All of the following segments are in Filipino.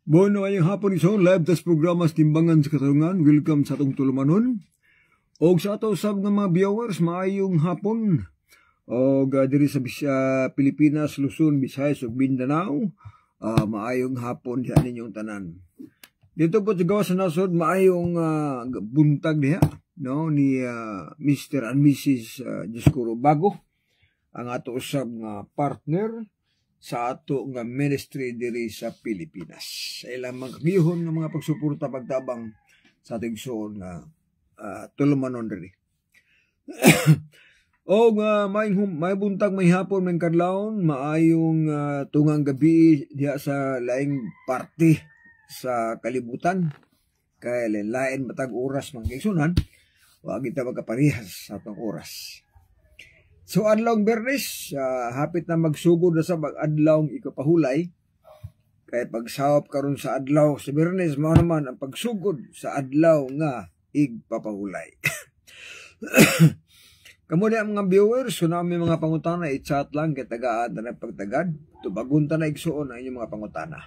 Bueno, ayang hapon iso, live tas programa sa Timbangan sa Katarungan. Welcome sa atong tulumanon. O sa ato sab ng mga viewers, maayong hapon. O diri sa Pilipinas, Luzon, Visayas ug Mindanao, maayong hapon diha ninyong tanan. Dito po sa gawa sa nasod, maayong buntag diha, no, ni Mr. and Mrs. Discuro Bago, ang ato usab nga partner sa ato nga ministry diri sa Pilipinas. Sa ilang magkagihon ng mga pagsuporta pagtabang sa ating suon nga tulumanon diri. O may buntag, may hapon, may kadlawon, maayong tungang gabi diha sa laing parte sa kalibutan. Kaya lain matag oras mangigsunan, wa kita magkaparehas sa atong oras. So, adlawng Bernes, hapit na magsugod na sa adlawng ikapahulay. Kaya pagsawap karon sa adlaw sa Bernes, mao naman ang pagsugod sa adlaw nga igpapahulay. Kamo ang mga viewers, kung namin mga pangutana, i-chat lang kay tagaan na pagtagad. Tubagunta na igsuon ang inyong mga pangutana.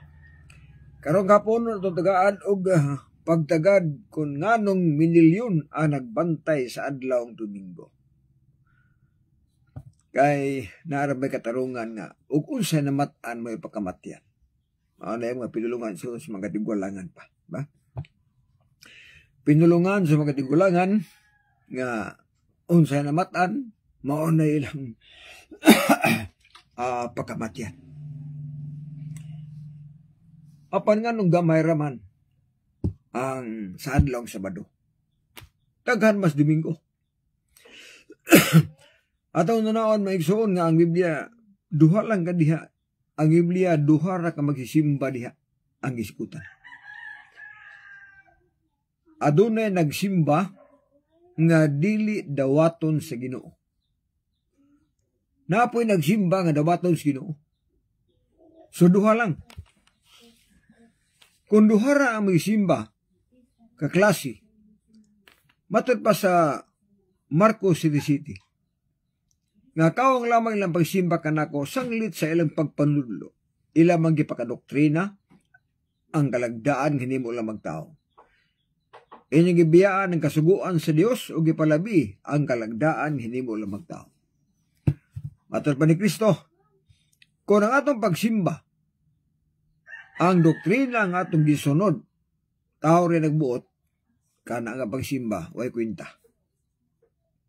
Karong kapon, ito tagaan og pagtagad kung nganong minilyon ang nagbantay sa adlawng Domingo. Kay naarabay katarungan nga ug unsa namatan mo ipakamatyan. Mao na yung mga pinulungan sa mga tigulangan pa, ba? Pinulungan sa mga tigulangan nga unsa namatan mao na ilang pakamatyan. Apan nga nung gamay raman ang sa adlawng Sabado. Daghan mas Domingo. Ataw na naon maigsuon nga ang Biblia duha lang ka diha. Ang Biblia duha ra ka magsisimba diha ang iskutan. Adunay nagsimba nga dili dawaton sa Ginoo. Napoy nagsimba nga dawaton sa Ginoo. So duha lang. Kung duha ra ang magsimba ka klase, matod pa sa Marcos 17. Nga kawang lamang ilang pagsimba kanako sanglit sa ilang pagpanudlo. Ilang magipakadoktrina ang kalagdaan hinimo lang magtao. Inyong gibiyaan ang kasuguan sa Dios o gipalabi ang kalagdaan hinimo lang magtao. Matod pa ni Kristo, kung ang atong pagsimba ang doktrina ang atong gisunod, tao rin nagbuot, kana nga pagsimba, way kwenta.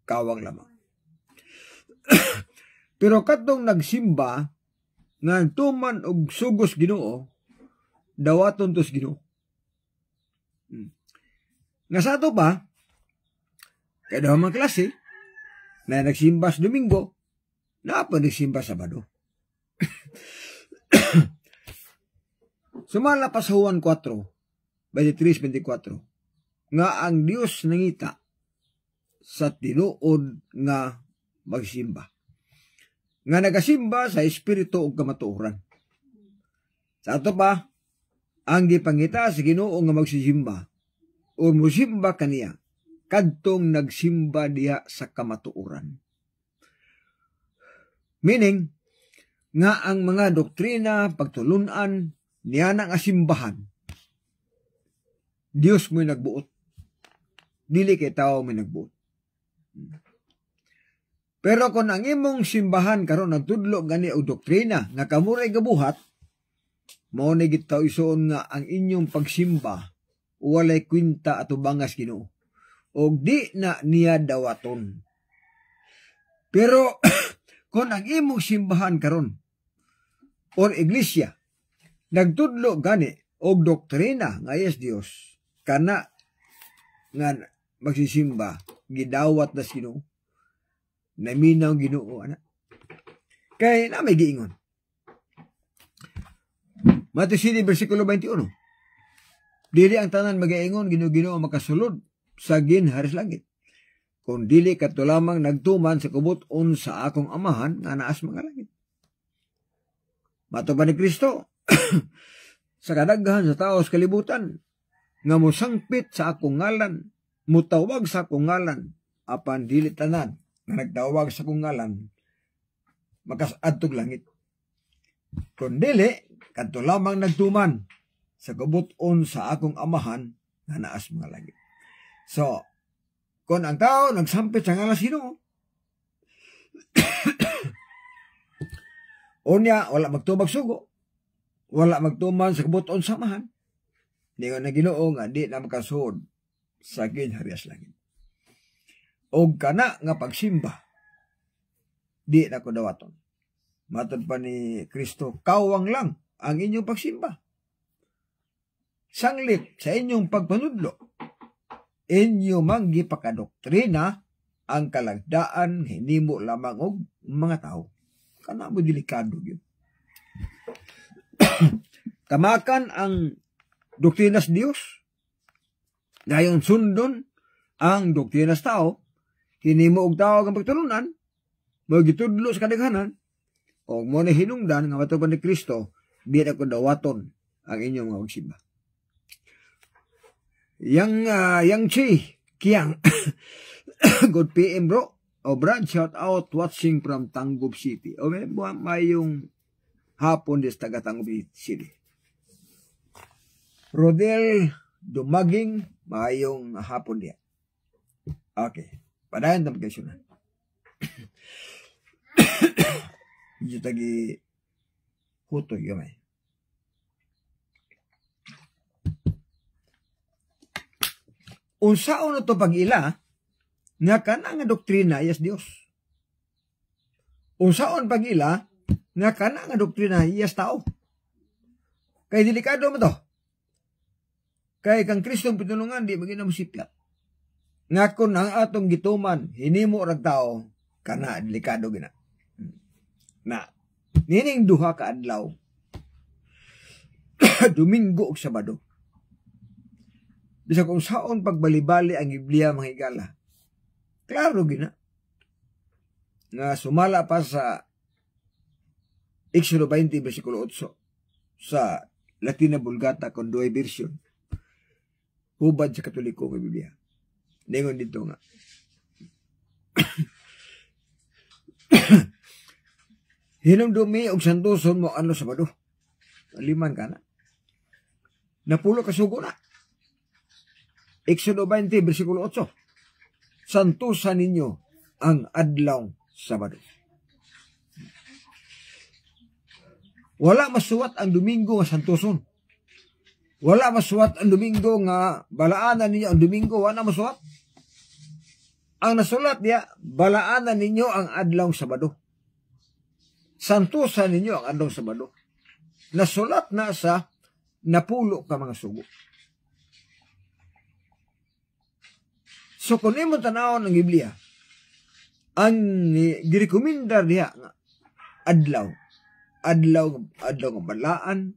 Kawang lamang. Pero katong nagsimba nga tuman og sugos Ginoo, dawaton tos Ginoo. Nga sa ato pa, kaya daw mga klase, na nagsimba sa Domingo, na pa nagsimba sa Sabado. Sumala pa sa Juan 4, 23-24, nga ang Dios nangita sa tinuod nga magsimba. Nga nagasimba sa espiritu ug kamatuoran. Sa ato pa, ang gipangita sa Ginoo nga magsisimba o musimba kaniya kadtong nagsimba diha sa kamatuoran. Meaning, nga ang mga doktrina, pagtulunan, niya ng asimbahan, Dios mo'y nagbuot. Dili kay tao may nagbuot. Pero kung ang imong simbahan karon nagtudlo gani og doktrina nga kamuray gabuhat, mao ni gitaw isuon nga ang inyong pagsimba walay kwenta ato bangas Ginoo. Og di na niya dawaton. Pero kung ang imong simbahan karon or iglesia nagtudlo gani og doktrina nga yes Dios, kana nga magsisimba gidawat na Ginoo, naminaw Ginoo ana. Kay na may giingon. Mateo 7 versikulo 21. Dili ang tanan magaingon Ginoo makasulod sa ginharis langit. Kung dili kadto lamang nagtuman sa kubot-on sa akong amahan nga naas mga langit. Mato pa ni Kristo sa kadaghan sa tao sa kalibutan nga mosangpit sa akong ngalan, mutawag sa akong ngalan, apan dili tanan nga nagtawag sa akong ngalan makasadtog langit. Kung dili kadto lamang nagtuman sa kabuton sa akong amahan nga naas mga langit. So, kung ang tao nagsampit sa ngalan sino, unya, wala magtubag sugo, wala magtuman sa kabuton sa amahan, di nga na Ginoo nga di na makasuod sa ginharias langit. O kana nga pagsimba, di na ko dawaton. Matod pa ni Kristo, kawang lang ang inyong pagsimba. Sanglit sa inyong pagpanudlo, inyo manggi pakadoktrina ang kalagdaan hinimo lamang og mga tao. Kana mo delikado yun. Tamakan ang doktrinas Dios, dayon sundon ang doktrinas tao, hinimo og tao ang pagtulunan, magitudlo sa kadaghanan, o mo na hinungdan nga matod pa ni Kristo, di na ko dawaton ang inyong mga magsimba. Yang Chi, Kiang, good PM bro. O Brad, shout out watching from Tangub City. O may yung hapon dis taga Tangub City. Rodel Dumaging, mayong hapon diya. Okay, padayan na magkasunan. Medyo tagi hutoy gamay. Unsaon na to pag-ila nga kana nga doktrina iyas Dios. Unsaon pag-ila nga kana nga doktrina iyas tao. Kay delikado mo to. Kay kang Kristong pitulungan di magina mo sipyat. Nga kun ang atong gituman hinimo rag tao kana delikado gina. Na nining duha ka adlaw Domingo ug Sabado. Bisa kung saon pagbali-bali ang Biblia mga higala. Klaro gina. Nga sumala pa sa Exodo 20 versikulo 8 sa Latina Vulgata con 2 version. Hubad sa Katoliko ng Biblia. Ningon dito nga. Hinumdumi og santuson mo ano Sabado. Liman ka na. Napulo kasugo na. Exodo 20, versikulo 8. Santusan ninyo ang adlaw Sabado. Wala masuwat ang Domingo nga santuson. Wala masuwat ang Domingo nga balaanan ninyo ang Domingo. Wala masuwat. Ang nasulat niya, balaanan ninyo ang adlaw Sabado. Santusan ninyo ang adlaw Sabado. Nasulat na sa napulo ka mga sugo. So kung imo tanawon ng Biblia, ang girekomendar diha nga adlaw ng balaan,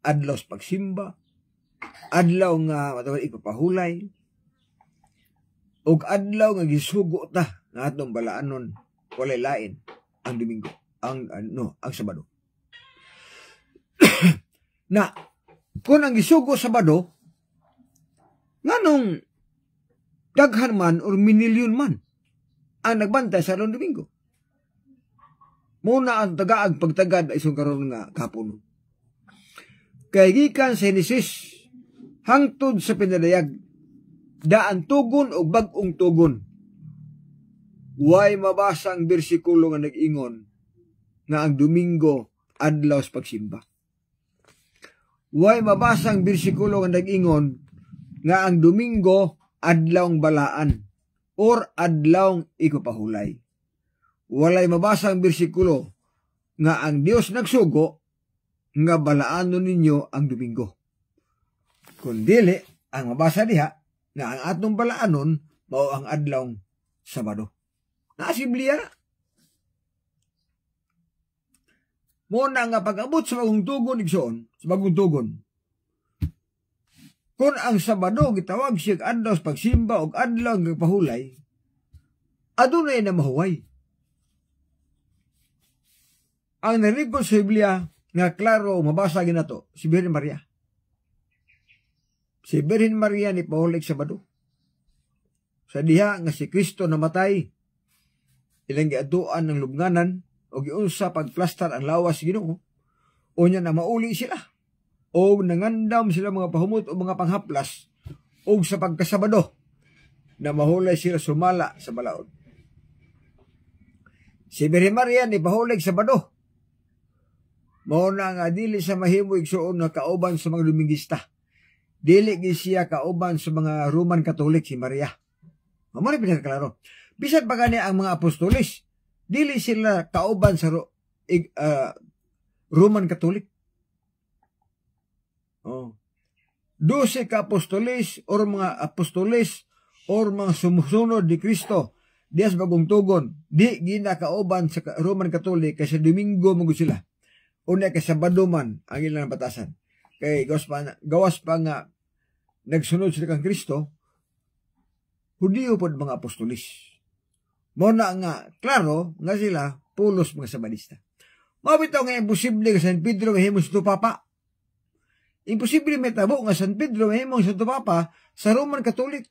adlaw sa pagsimba, adlaw nga matawag ipapahulay, ug adlaw nga gisugo ta nga atong balaanon walay lain ang Domingo, ang Sabado. Na kung ang gisugo Sabado, nganong daghan man or minilyon man ang nagbantay sa arong Domingo. Muna ang tagaag pagtagad ay isang karon nga kapon. Kay gikan sa Henesis hangtod sa pinadayag, daan tugon o bag-ong tugon. Way mabasa ang bersikulo nga nag-ingon nga ang Domingo adlaw sa pagsimba. Way mabasa ang bersikulo nga nag-ingon nga ang Domingo adlawng balaan or adlawng ikapahulay. Walay mabasa ang bersikulo nga ang Dios nagsugo nga balaanon ninyo ang Domingo. Kundili ang mabasa diha nga ang atong balaanon mao ang adlawng Sabado. Naa sa Biblia. Mo na nga pag-abot sa bagong tugon igsoon, sa bagong tugon. Kung ang Sabado gitawag siya adlaw sa pagsimba o adlaw ng pahulay, adunay na mahuway. Ang narigod sa Biblia nga klaro mabasa ginato si Virgen Maria. Si Virgen Maria ni pahulig Sabado. Sa diha nga si Kristo namatay, ilang giaduan ng lubnganan o giunsa pagplastar ang lawas Ginoo, unya na mauli sila. o nangandam sila mga pahumot o mga panghaplas o sa pagkasabado na mahulay sila sumala sa balaod. Si Birhen Maria ni pahulig Sabado. Mao na nga dili sa mahimo igsuon nga kauban sa mga Lumingista. Dili gi siya kauban sa mga Roman Catholic si Maria. Mao ni pinakaklaro. Bisan pa gani ang mga apostolis, dili sila kauban sa Roman Catholic. 12 ka apostolis or mga apostolis or mga sumusunod ni Kristo dias bagong tugon, di ginakauban sa Roman Catholic kasi Domingo mo sila. Una kay Sabado man ang ilang batasan. Kay gawas pa nga nagsunod sila kang Kristo, Hudiyo pod mga apostolis. Mo na nga klaro nga sila pulos mga Sabadista. Mabitaw nga imposible nga San Pedro mahimong Santo Papa. Imposible metabo nga San Pedro mahimong Santo Papa sa Roman Catholic.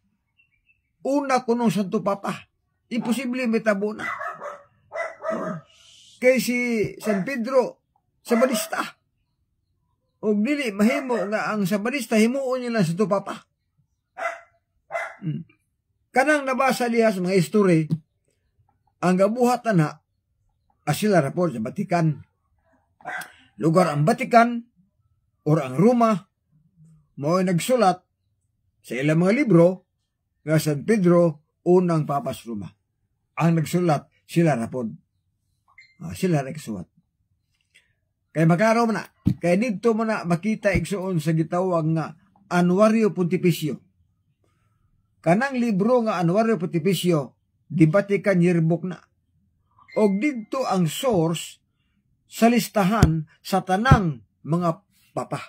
Una kunong Santo Papa. Imposible metabo na. Kay si San Pedro Sabadista. O dili mahimo nga ang Sabadista himuon nila Santo Papa. Kanang nabasa diha sa mga history, ang gabuhatan na sila rapor sa Vatican. Lugar ang Vatican or ang Roma mo nagsulat sa ilang mga libro nga San Pedro unang papas Roma. Ang nagsulat sila rapor. Sila nagsulat. Kaya maklaro na. Kaya dito mo na makita igsuon sa gitawag nga Annuario Pontificio. Kanang libro nga Annuario Pontificio, di Vatican yearbook na. O dito ang source sa listahan sa tanang mga papa.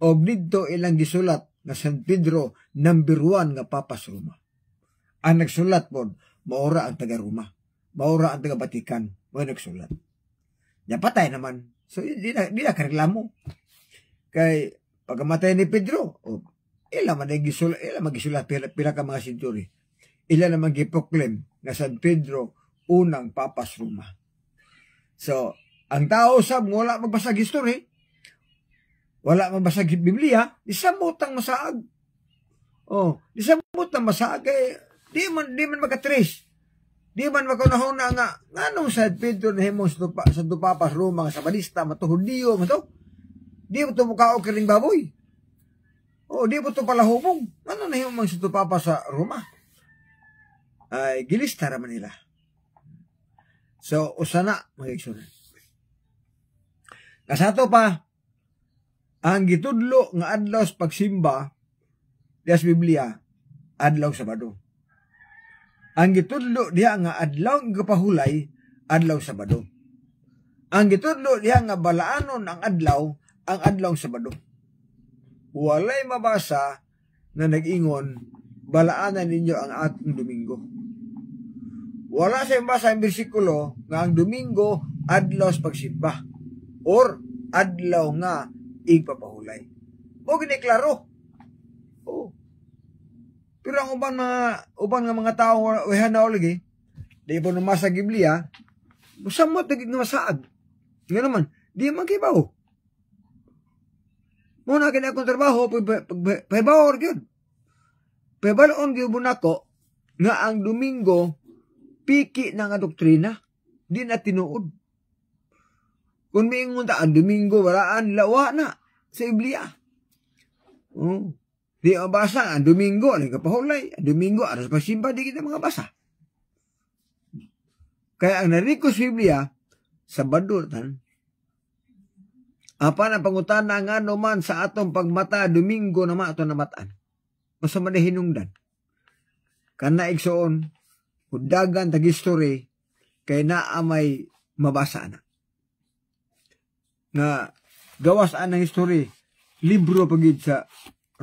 O dito ilang gisulat na San Pedro number 1 nga papas Roma. Ang nagsulat po, maura ang taga Roma. Maura ang taga Vatican. Mo nagsulat. Nya patay naman. So di na kareklamo. Kay pagkamatay ni Pedro, ila magisulat pila ka mga sentury. Ila naman giproklem na San Pedro unang papas Roma. So, ang tao sab wala magbasag history, wala magbasag Biblia, isamot ang masaag. Isamot ang masaag kay di man makatrace. Di man makunahon na nga nganong San Pedro na himong Santo Papas Roma nga Sabadista matuhudiyo mo to. Di mo to mukhaog kiring baboy. Di mo to palahubong. Ano na himong Santo Papas sa Roma? Ay gilista raman nila. So usana mga igsoon. Kasato pa ang gitudlo nga adlaw sa pagsimba dias Biblia adlaw Sabado. Ang gitudlo diha nga adlaw nga pahulay adlaw Sabado. Ang gitudlo diha nga balaanon ang adlaw Sabado. Walay mabasa na nag-ingon balaanan ninyo ang atong Domingo. Wala sa mabasa ang bersikulo nga ang Domingo adlaw sa pagsimba or adlaw nga igpapahulay. O giniklaro. Pero ang uban nga mga tao wehana lagi, di po namasa Biblia, musamot naging masaag. Nga naman, di man kibaw. Muna kina akong trabaho, pahibawar yun. Pahibaloon yun muna ko, nga ang Domingo, piki na nga doktrina, di na tinuod. Kung miingon ta, ang Domingo, walaan, lawa na, sa Biblia. Di mabasa ang Domingo, alin ka pahulay, ang Domingo, aras pagsimba, di kita mga basa. Kaya ang narikos Biblia, Sabado tan, apa na pangutana nga naman sa atong pagmata, Domingo naman atong namataan. Masa man hinungdan. Kana igsoon, hudagan tag history, kay naamay mabasa na. Nga, gawas ang history, libro pagid sa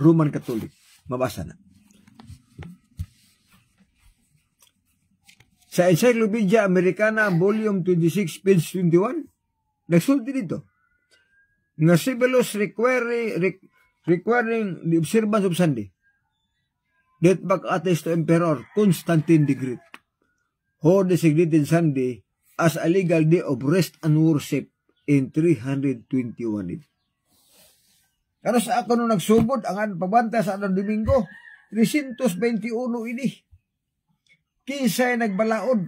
Roman Catholic. Mabasa na. Sa Encyclopedia Americana, Volume 26, page 21, nagsulti dito. Nga civilos requiring the observance of Sunday. Date back attest to Emperor Constantine the Great, who designated Sunday as a legal day of rest and worship in 321. Kano sa ako nung nagsugod, ang pagbanta sa anong Domingo, 321 ini. Kinsay nagbalaod,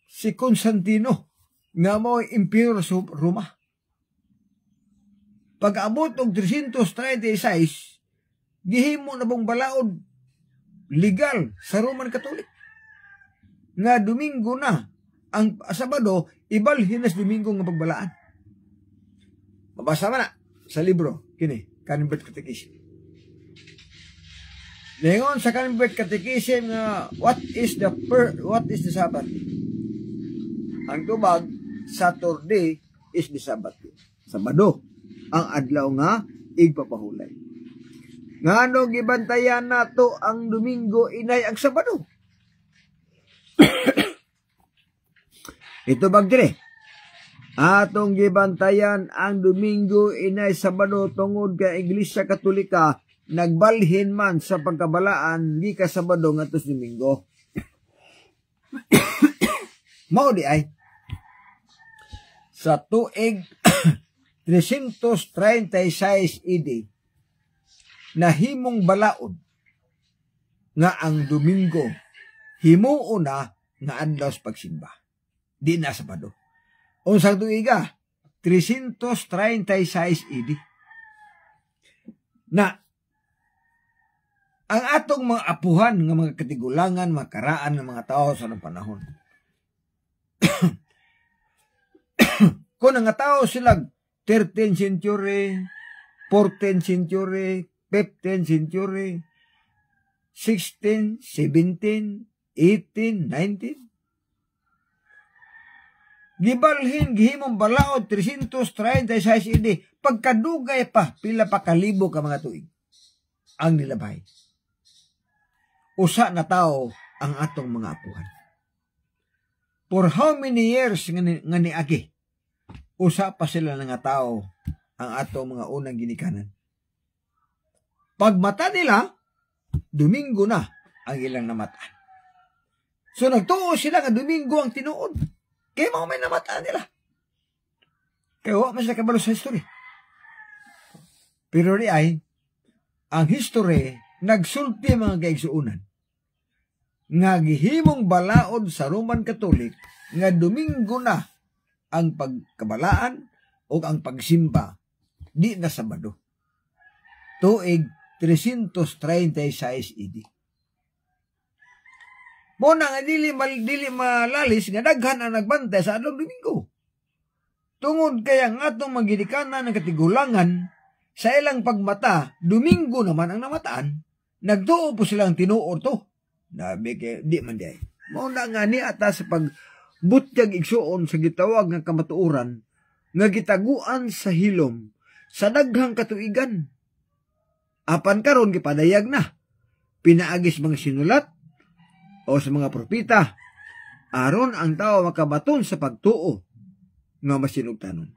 si Constantino, nga mo Emperor sa Roma. Pag-abot og 336, gihimo na bang balaod legal sa Roman Catholic. Nga Domingo na, ang Sabado, ibalhin na sa Domingo nga pagbalaan. Mabasa man na sa libro, kini, Canterbury Catechism. Ngayon sa Canterbury Catechism nga, what is the Sabbath? Ang tubag, Saturday is the Sabbath. Sabado, ang adlaw nga igpapahulay. Ngano gibantayan nato ang Domingo inay ang Sabado? Ito bagdire. Atong gibantayan ang Domingo inay Sabado tungod ka Iglesia Katolika nagbalhin man sa pagkabalaan di ka Sabado ngadto Domingo. Mao di ay sa tuig 336 AD nahimong balaod nga ang Domingo himuo na nga adlaw sa pagsimba. Di na Sabado. Unsang tuiga 336 AD. Na ang atong mga apuhan nga mga katigulangan, mga karaan ng mga tao sa nang panahon. Kung ang tao sila 13th century, 14th century, 15th century, 16, 17, 18, 19. Gibalhin, gihimong balaod, 336 AD. Pagkadugay pa, pila pa kalibo ka mga tuig. Ang nilabay. Usa na tao ang atong mga apuhan. For how many years nga niagi? Usa pa sila nga tao ang atong mga unang ginikanan. Pagmata nila, Domingo na ang ilang namataan. So nagtuo sila nga Domingo ang tinuod. Kaya mga may namataan nila. Kaya wala man sila kabalo sa history. Pero di ay, ang history nagsulti mga kaigsuunan. Nga gihimong balaod sa Roman Catholic nga Domingo na ang pagkabalaan o ang pagsimba di na Sabado. Tuig 336 AD. Muna nga dili malalis nga daghan ang nagbantay sa adlaw Domingo. Tungod kaya ang atong magidikanan ng katigulangan sa ilang pagmata, Domingo naman ang namataan, nagtuo po silang tinuor to. Nabi kay di man di. Muna nga ni ata sa pagbutyag igsuon sa gitawag nga kamatuoran nga gitaguan sa hilom sa daghang katuigan. Apan karon gipadayag na pinaagis mga sinulat o sa mga propeta aron ang tao makabaton sa pagtuo nga masinugtanon.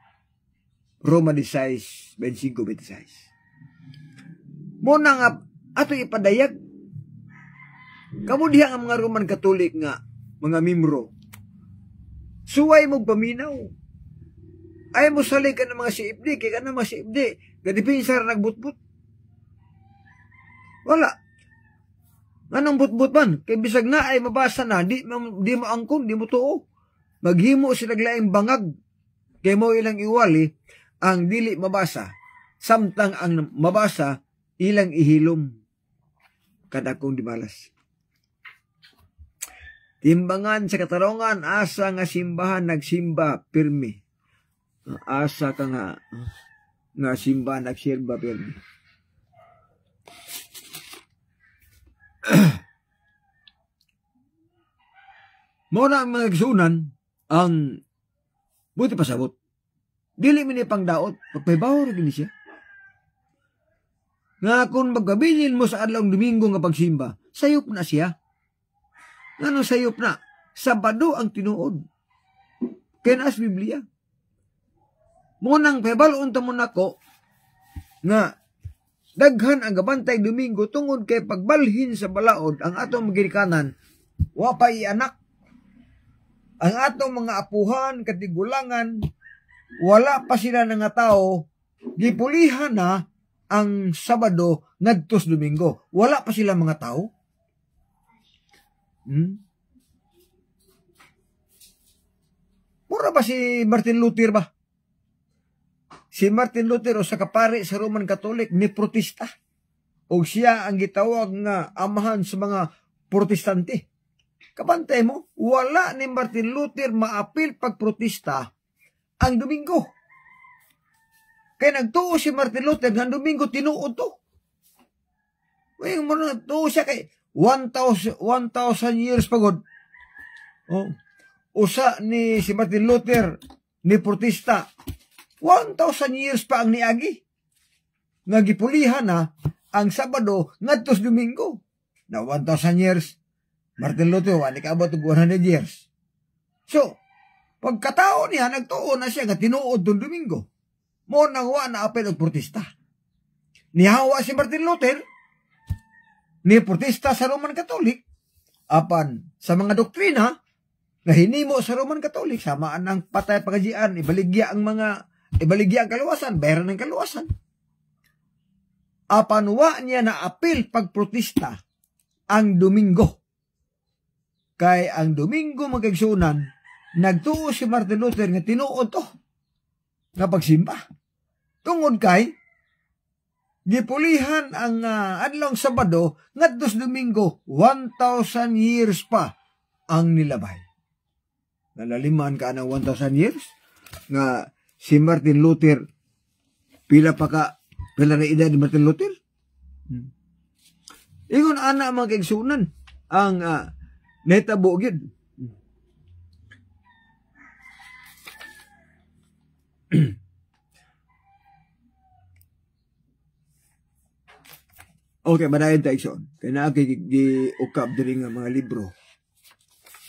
Roma 16:25-26. Muna nga ato ipadayag kamo diha ang mga Roman Catholic nga mga membro. Suway mo paminaw. Ay mo sali ka ng mga CFD, kaya ka ng mga CFD, gadipinsa na nagbutbut. Wala. Anong butbut man? Kaya bisag na ay mabasa na, di mo angkon, di mo tuo. Maghimo sila laing bangag. Kaya mo ilang iwali, ang dili mabasa. Samtang ang mabasa, ilang ihilom. Kadakong dimalas. Timbangan sa katarungan, asa nga simbahan nagsimba pirmi. Asa ka nga simbahan nagsimba pirmi. Muna ang mga igsunan, ang buti pasabot. Dili man ni pangdaot, pagpaybaw rin siya. Nga kung magkabilin mo sa adlaw Domingo nga pagsimba, sayop na siya. Ano sayop na? Sabado ang tinuod. Kaya naas Biblia. Munang paybalon ta mo nako nga daghan ang gabantay Domingo tungod kay pagbalhin sa balaod ang atong magirikanan wa pa ianak. Ang atong mga apuhan, katigulangan, wala pa sila nga tao gipulihan na ang Sabado ngadtos Domingo. Wala pa sila mga tao. Mura ba si Martin Luther ba? Si Martin Luther o sa kapari sa Roman Catholic ni protesta. O siya ang gitawag nga amahan sa mga protestante. Kabantay mo, wala ni Martin Luther maapil pagprotesta ang Domingo. Kaya nagtuo si Martin Luther nga Domingo tinuod to. May mga nagtuo siya kay 1,000 years pagod. Oh. Usa ni si Martin Luther ni protesta 1,000 years pa ang niagi. Nga gipulihan na ang Sabado ngadtos Domingo. Na 1,000 years Martin Luther wala kaabot og 100 years. So, pagkatao niya nagtuo na siya nga tinuod tong Domingo. Mo nang wa na apel og protesta. Nihawa si Martin Luther ni protesta sa Roman Catholic apan sa mga doktrina nga hinimo sa Roman Catholic samaan ng patay pagajian, ibaligya ang kaluwasan, bayaran ng kaluwasan. Apan wa niya na apil pagprotesta ang Domingo. Kay ang Domingo magigsunan nagtuo si Martin Luther nga tinuod to nga pagsimba. Tungod kay gipulihan ang adlong Sabado ngadtos Domingo 1,000 years pa ang nilabay. Nalaliman ka ng 1,000 years nga si Martin Luther pila na edad ni Martin Luther? Ingon ana mga kaigsunan ang netabo gid. Okay, badayon tayo igsoon. Kaya na gi-ukab diri nga mga libro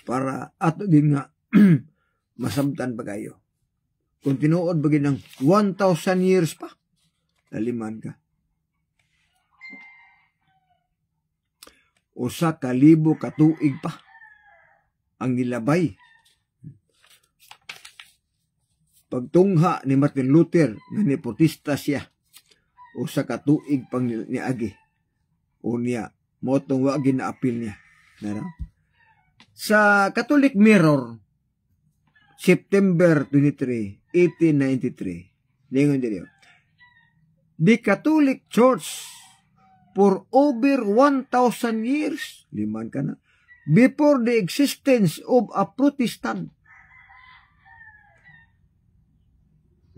para ato din nga masabtan pa kayo. Kung tinuod ba ng 1,000 years pa, naliman ka. Usa ka libo ka tuig pa ang nilabay. Pagtungha ni Martin Luther nga ni protesta siya, usa ka tuig pang niagi. O niya, motong wag ginaapil niya. Nara? Sa Catholic Mirror, September 23, 1893, ningon dito, the Catholic Church for over 1,000 years, liman ka na, before the existence of a Protestant,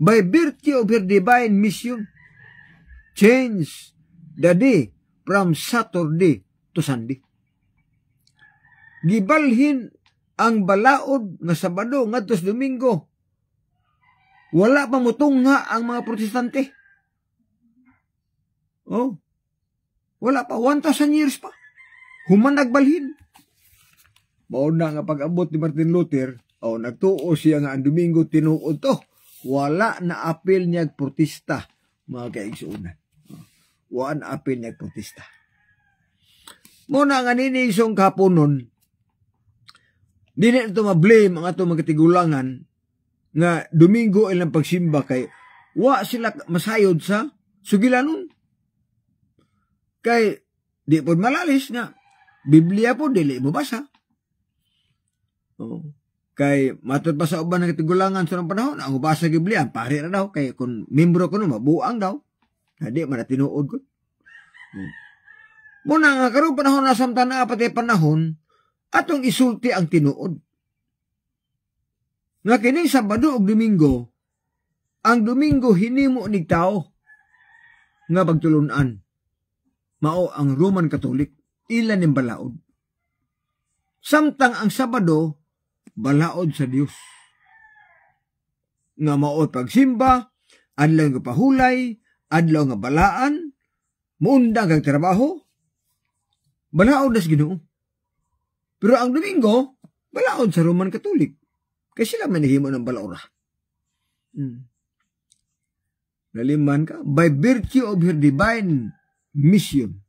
by virtue of her divine mission, changed the day from Saturday to Sunday. Gibalhin ang balaod nga Sabado ngadtos Domingo. Wala pa mutungha ang mga protestante. Oh. Wala pa 1,000 years pa. Human nagbalhin. Mao na nga pag-abot ni Martin Luther, nagtuo siya nga ang Domingo tinuod to. Wala na apil niya protesta mga kaigsuunan. Wala na apil niya protesta. Muna nga nini isong kapunon, di na ito ma-blame ang ato mga tigulangan nga Domingo ilang pagsimba kay wa sila masayod sa sugilanon. Kay di po malalis nga Biblia po dili mo basa. Kay matod pa sa uban ng tigulangan sa panahon ang basa Biblia pare na daw kay kung membro ko no mabuang daw. Di man tinuod ko. Muna nga karon panahon na samtang na pati panahon atong isulti ang tinuod. Nga kining Sabado ug Domingo, ang Domingo hinimo nig tao nga pagtulunan. Mao ang Roman Catholic, ilan ning balaod. Samtang ang Sabado, balaod sa Dios. Nga mao pagsimba, adlaw nga pahulay, adlaw nga balaan, muundang kag trabaho, balaod na sa Ginoo. Pero ang Domingo, balaod sa Roman Catholic. Kasi sila manihimo ng balaura. Naliman ka? By virtue of her divine mission,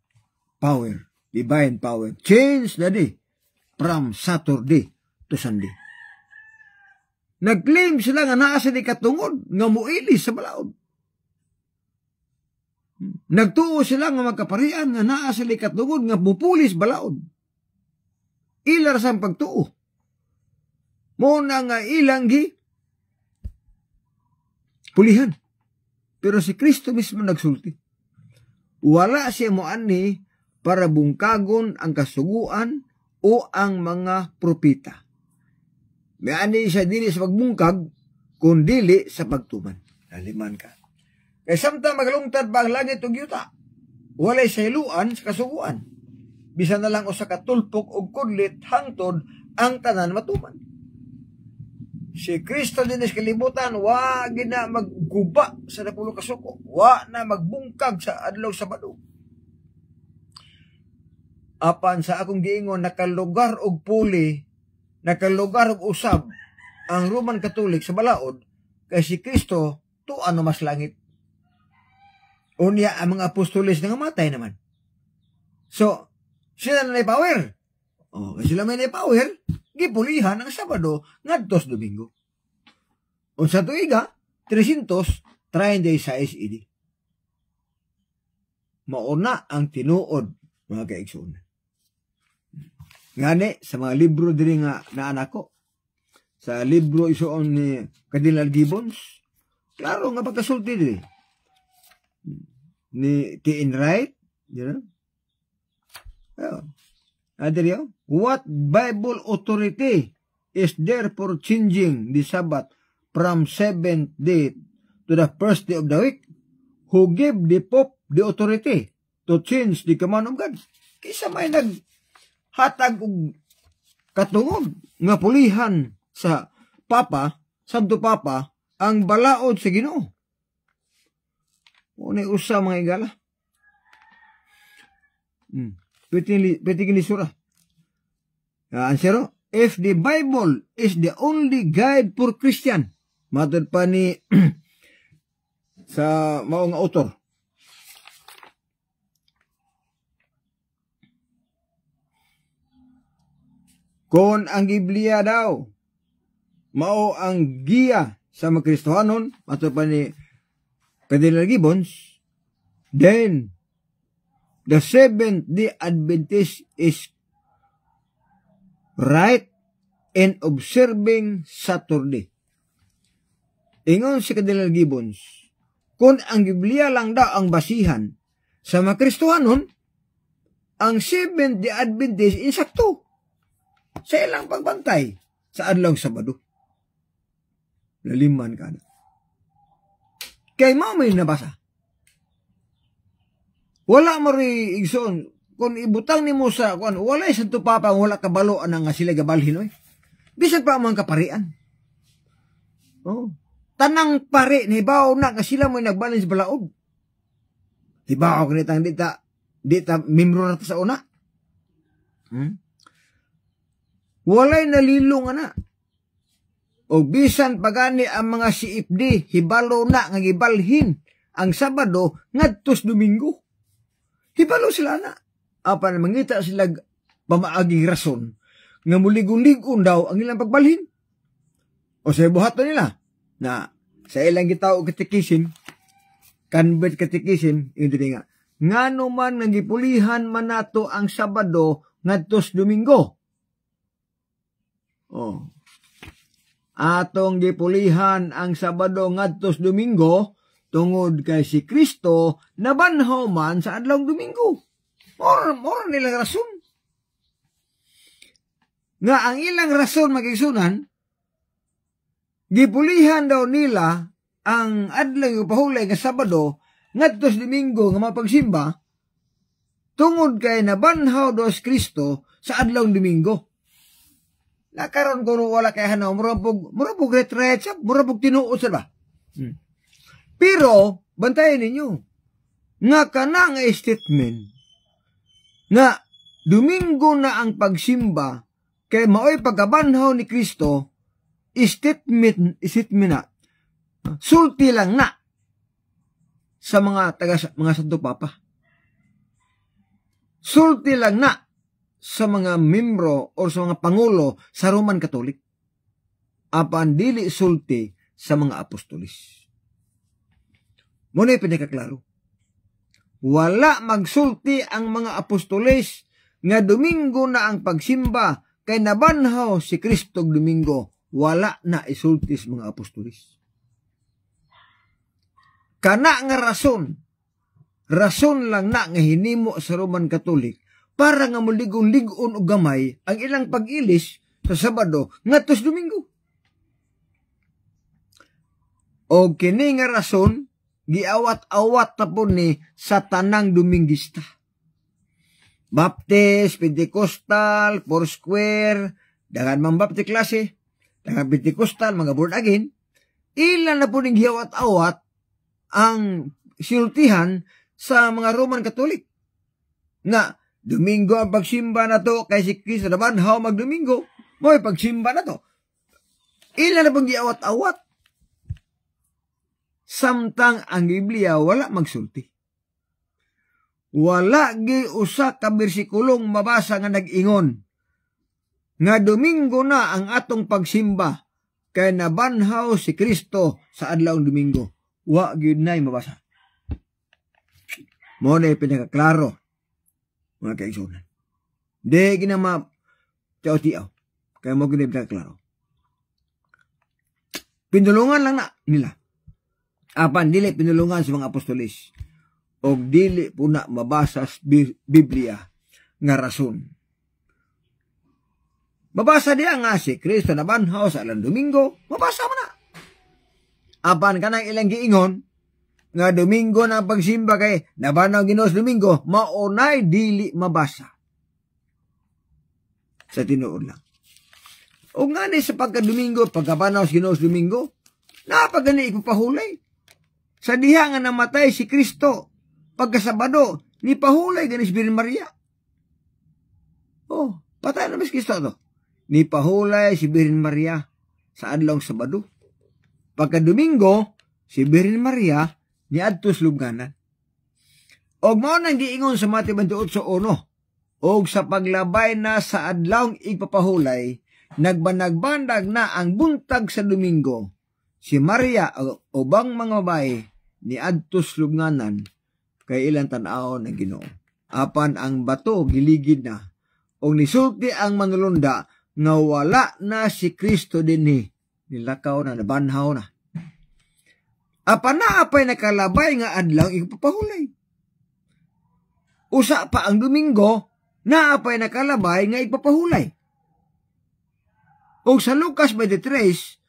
power, divine power, change the day from Saturday to Sunday. Nag-claim sila nga naa sa di katungod nga muili sa balaod. Nagtuo sila nga magkaparian nga naa sila katungod nga bupulis balaod. Ilar sang pagtuo. Muna nga ilang pulihan. Pero si Kristo mismo nagsulti. Wala siya mo ani para bungkagon ang kasuguan o ang mga propita. May ani siya dili sa pagbungkag, kundili sa pagtuman. Naliman ka. Kaya samtang magalungtad ba ang langit o yuta, walay sahiluan sa kasuguan. Bisa na lang o sa katulpok o kudlit hangtod ang tanan matuman. Si Kristo din is kalibutan, wa gina magguba sa napulo kasuko, wa na magbungkag sa adlaw Sabado. Apan sa akong giingon, nakalugar og puli, nakalugar og usab ang Roman Catholic sa balaod, kay si Kristo tuan no mas langit. Unya ang mga apostoles nga matay naman. So, sila na power. O, kasi sila may power, gipulihan ang Sabado ngadtos Domingo. O sa tuiga, 336 AD. Mauna ang tinuod, mga kaigsoon. Ngani, sa mga libro diri nga naanak ko, sa libro isuon ni Cardinal Gibbons, klaro nga pagkasulti diri. Ni T.N. Wright, you know? What Bible authority is there for changing the Sabbath from 7th day to the first day of the week? Who gave the Pope the authority to change the command of God? Kisa may naghatag og katungod nga pulihan sa Papa, Santo Papa, ang balaod sa Ginoo. Unay usa mga igala. Pwede ginisura. Ansero, if the Bible is the only guide for Christian, matod pa ni sa maong author. Kung ang Biblia daw, mao ang giya sa mga Kristohanon, matod pa ni Cardinal Gibbons, then the Seventh-day Adventist is right in observing Saturday. Ingon si Cardinal Gibbons, kung ang Biblia lang daw ang basihan sa mga Kristohanon, ang Seventh-day Adventist insakto sa ilang pagbantay sa adlaw Sabado. Laliman ka na. Kay mao may nabasa. Wala mo rin igsoon. Kung ibutang ni mo sa, wala yung Santo Papa, wala kabalo ang nga sila gabalhin, oy. Bisan pa mga kaparian. Oh. Tanang pare, nahibaw na, kasi sila mo nagbalhin sa balaod. Hibaw ko nitang dita membro na sa una. Walay nalilong na. O bisan pagani ang mga CFD, hibalo na nga gibalhin ang Sabado ngadtos Domingo. Hibalo sila na. Apa na mangita sila pamaaging rason nga muligon-ligon daw ang ilang pagbalhin. O sa buhaton nila na sa ilang gitao katikisin, convert katikisin, hindi nga, ngano man nagipulihan man nato ang Sabado ngadtos Domingo. Oh. Atong gipulihan ang Sabado ngadtos Domingo tungod kay si Kristo nabanhaw man sa adlaw Domingo. More nilang rason. Nga ang ilang rason magigsunan, gipulihan daw nila ang adlaw pahulay nga Sabado ngadtos Domingo nga mapagsimba tungod kay nabanhaw daw si Kristo sa adlaw Domingo. Nakaroon ko wala kay hanaw, murapog retreat, murapog tinuod sa ba? Pero, bantayan ninyo, nga kana nga statement, nga Domingo na ang pagsimba, kay maoy pagkabanhaw ni Kristo, statement na, sulti lang na, sa mga Santo Papa. Sulti lang na, sa mga membro o sa mga pangulo sa Roman Catholic. Apan dili sulti sa mga apostolis. Muna pinakaklaro. wala magsulti ang mga apostoles nga Domingo na ang pagsimba kay nabanhaw si Kristo Domingo. Wala na isulti sa mga apostoles. Kana nga rason lang na nga hinimo sa Roman Catholic para nga muligon-ligon o gamay ang ilang pag-ilis sa Sabado ngadto Domingo. O kini nga rason giawat-awat na po ni sa tanang Domingista. Baptist, Pentecostal, Foursquare, dagan mang Baptist klase, dagan Pentecostal, mga born again, ilan na po ning giawat-awat ang sinultihan sa mga Roman Catholic. Nga, Domingo ang pagsimba na to, kay si Kristo naman, mag-Domingo, may pagsimba na to. Ilan na pong giawat-awat. Samtang ang Biblia wala magsulti. Wala gi usa ka bersikulong mabasa nga nag-ingon nga Domingo na ang atong pagsimba kay nabanhaw si Kristo sa adlawng Domingo. Wa gyud nay mabasa. Mo na pinakaklaro mga kaigsunan. Di ginama tiaw-tiaw kay mo gyud pinakaklaro. Pinulungan lang na nila. Apan dili pinulungan sa mga apostoles o dili po na mabasa sa Biblia nga rason. Mabasa diya nga si Kristo nabanhaw sa alang Domingo, mabasa mo na. Apan kanang ilang giingon nga Domingo na pagsimba kay nabanhaw Ginoo sa Domingo, maunay dili mabasa. Sa tinuod lang. O nga ni sa pagka-Domingo, pagkabanaw sa Ginoo sa Domingo, napagani ipapahulay. Sa diha nga namatay si Kristo, pagkasabado, ni pahulay gani si Birhen Maria. Oh, patay na ba si Kristo to? Ni pahulay si Birhen Maria sa adlawng Sabado. Pagka-Domingo, si Birhen Maria ni adtos lubnganan. Og mao nang giingon sa Mateo 28:1, og sa paglabay na sa adlawng igpapahulay, nagbanag-bandag na ang buntag sa Domingo. Si Maria o ubang mga babae ni adtos lubnganan kay ilang tan-aw ng Ginoo. Apan ang bato giligid na o nisulti ang manulunda nga wala na si Kristo dinhi, nilakaw na nabanhaw na. Apan naapay nakalabay nga adlaw igpapahulay. Usa pa ang Domingo, naapay nakalabay nga igpapahulay. O sa Lucas 23,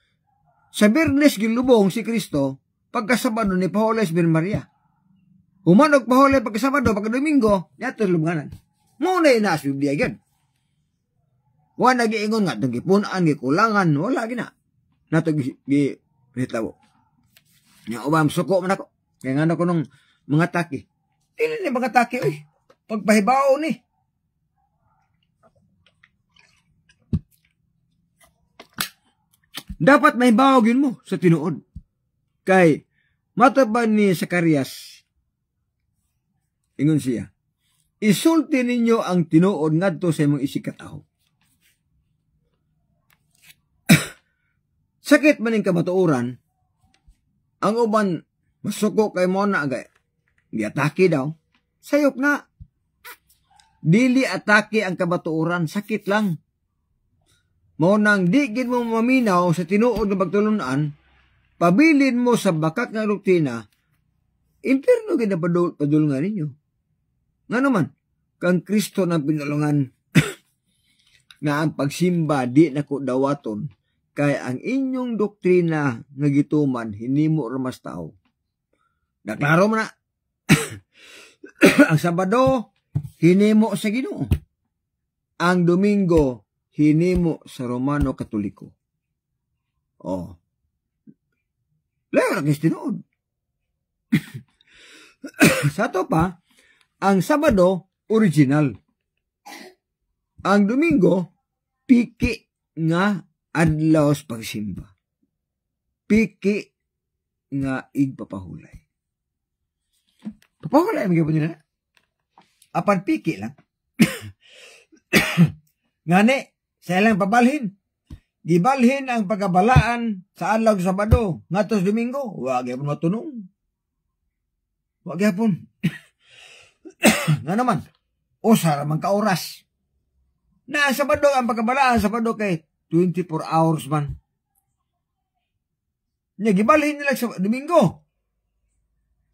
sa Biyernes gilubong si Kristo, pagkasabado ni pahulay si Birhen Maria. Humanog pahulay pagkasabado, pagka-Domingo, yato lubnganan. Muna ina sa Biblia yan. Wala nagiingon nga, itong gipunan, gikulangan, wala gina. Nato gihitabo. Nga ubam, suko man ako. Kaya nga ko nung mga taki. Dili ni mga taki, uy. Pagpahibaw ni. Dapat may bawagin mo sa tinuod. Kay, mataban ni Zacarias, ingon siya, isulti ninyo ang tinuod ngadto sa imong isikataho. Sakit man ning kamatuoran, ang uban, masuko kay mo na agay, giatake daw, sayop na. Dili atake ang kabatuoran, sakit lang. Mo nang di gid mo maminaw sa tinuod nga pagtulunan, pabilin mo sa bakak nga doktrina, impierno gid na padulungan ninyo. Nga naman, kang Kristo nang pinulungan nga ang pagsimba di nako dawaton, kay ang inyong doktrina nga gituman hinimo ra mas tao. Naklaro mo na. Ang Sabado, hinimo sa Ginoo. Ang Domingo, hinimo sa Romano Katoliko. Oh. Layo na kis tinuod. Sa to pa, ang Sabado, original. Ang Domingo, piki nga adlaw sa pagsimba. Piki nga igpapahulay. Papahulay ang gipon nila. Apan piki lang. Ngani, sa ilang pabalhin. Gibalhin ang pagkabalaan sa adlaw sa Sabado, ngatos Domingo, wag gyapon matunong. Wag gyapon. Nga naman, usa ra man ka oras. Na ang Sabado, ang pagkabalaan sa Sabado kay 24 hours man. Nya gibalhin nila sa Domingo.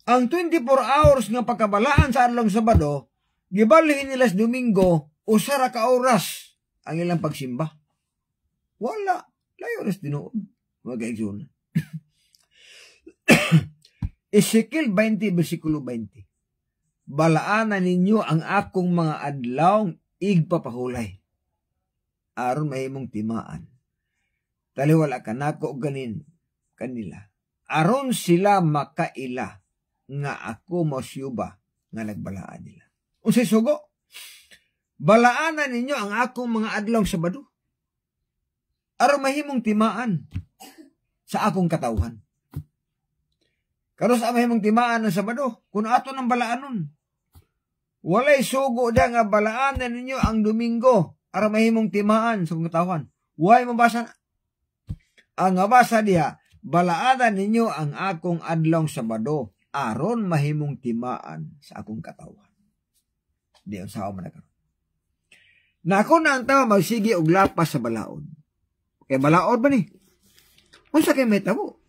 Ang 24 hours nga pagkabalaan sa adlong Sabado, gibalhin nila sa Domingo, usa ra ka oras ang ilang pagsimba. Wala, layo ras tinuod. Mga kaigsoon. Ezekiel 20, versikulo 20. Balaanan ninyo ang akong mga adlaw igpapahulay. Aron mahimong timaan. Taliwala ka nako ganin kanila. Aron sila makaila nga ako mosyuba nga nagbalaan nila. Unsay sugo? Balaanan ninyo ang akong mga adlaw Sabado. Aron mahimong timaan sa akong katawhan. Karon sa mahimong timaan ng Sabado, kung ato ng balaanon. Walay sugo da nga balaanan ninyo ang Domingo aron mahimong timaan sa akong katawhan. Way mabasa na. Ang mabasa diha, balaanan ninyo ang akong adlaw Sabado aron mahimong timaan sa akong katawhan. Di ang sao man nagkaroon. Na ako na ang tao magsigi og lapas sa balaod. Kaya balaod ba ni? Unsa kay may tabo?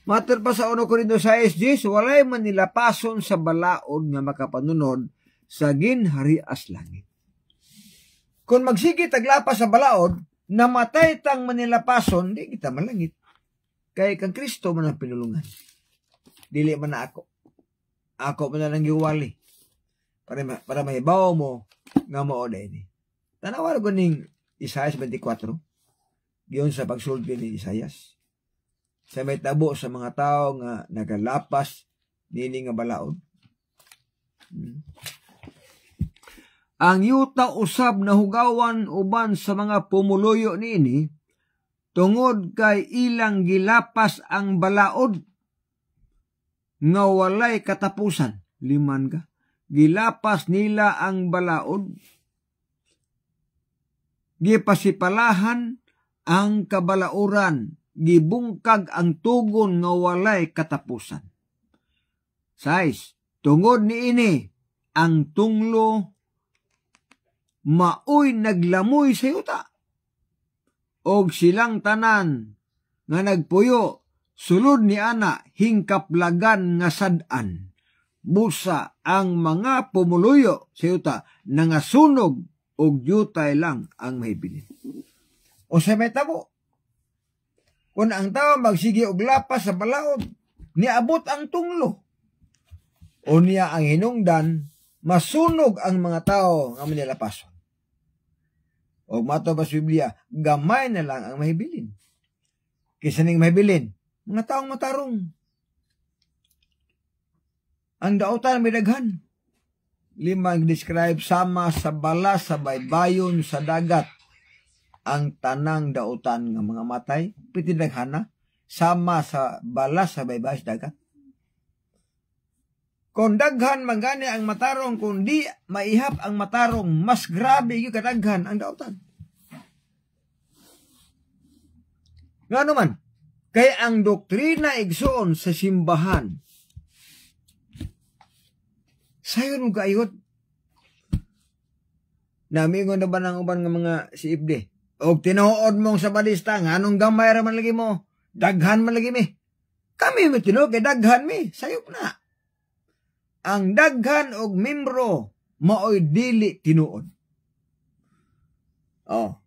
Mater pa sa 1 Corintios 6:10, walay man nila pason sa balaod nga makapanunod sa ginharias langit. Kung magsigi taglapas sa balaod, namatay tang manila pason, di kita malangit. Kay kang Kristo man ang pinulungan. Dili man na ako. Ako man na lang giwali. Para mahibaw mo nga mao ni. Tanawar ko ning Isaias 24. Giyon sa pagsulti ni Isaias. Sa may tabo sa mga tao nga nagalapas nini nga balaod. Ang yuta usab na hugawan uban sa mga pumuluyo niini tungod kay ilang gilapas ang balaod nga walay katapusan. Liman ka. Gilapas nila ang balaod. Gipasipalahan ang kabalauran. Gibungkag ang tugon nga walay katapusan. 6. Tungod niini ang tunglo maoy naglamoy sa yuta. Og silang tanan nga nagpuyo sulod ni ana hingkaplagan nga sad-an. Busa ang mga pumuluyo sa yuta nangasunog og yutay lang ang mahibilin. O sa may tabo, kung ang tao magsigi og lapas sa balaod, niabot ang tunglo. O niya ang hinungdan, masunog ang mga tao nga manilapason. O mato ba sa Biblia, gamay na lang ang mahibilin. Kisa ning mahibilin, mga taong matarong. Ang dautan may daghan. 5 describe sama sa bala sa baybayon sa dagat. Ang tanang dautan nga mga matay, pitidaghana, sama sa balas sa baybay sa dagat. Kung daghan mangani ang matarong, kung di maihap ang matarong, mas grabe yung kadaghan ang dautan. Nga naman, kay ang doktrina igsoon sa simbahan, sayo nung kaayot, namingon na ba ng uban ng mga si Ibde? O tinuod mong sa balista, nga anong gamay raman lagi mo? Daghan man lagi mi. Kami mo tinuod, kay daghan mi. Sayop na. Ang daghan og membro, maoy dili tinuod. Oh.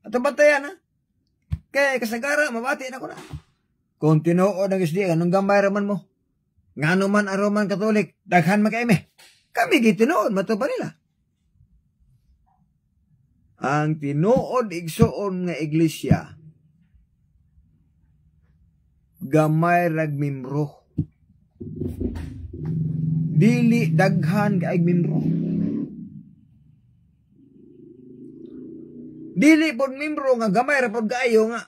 Ato batayan ha? Kay kasagara, mabati na ko na. Kung tinuod ang isdi, anong gamay raman mo? Nga naman aroman Katolik, daghan man kay mi. Kami gitinuod, matupa nila. Ang tinuod igsoon nga iglesia, gamay rag membro. Dili daghan kay membro. Dili pod membro nga gamay ra pod kaayo nga.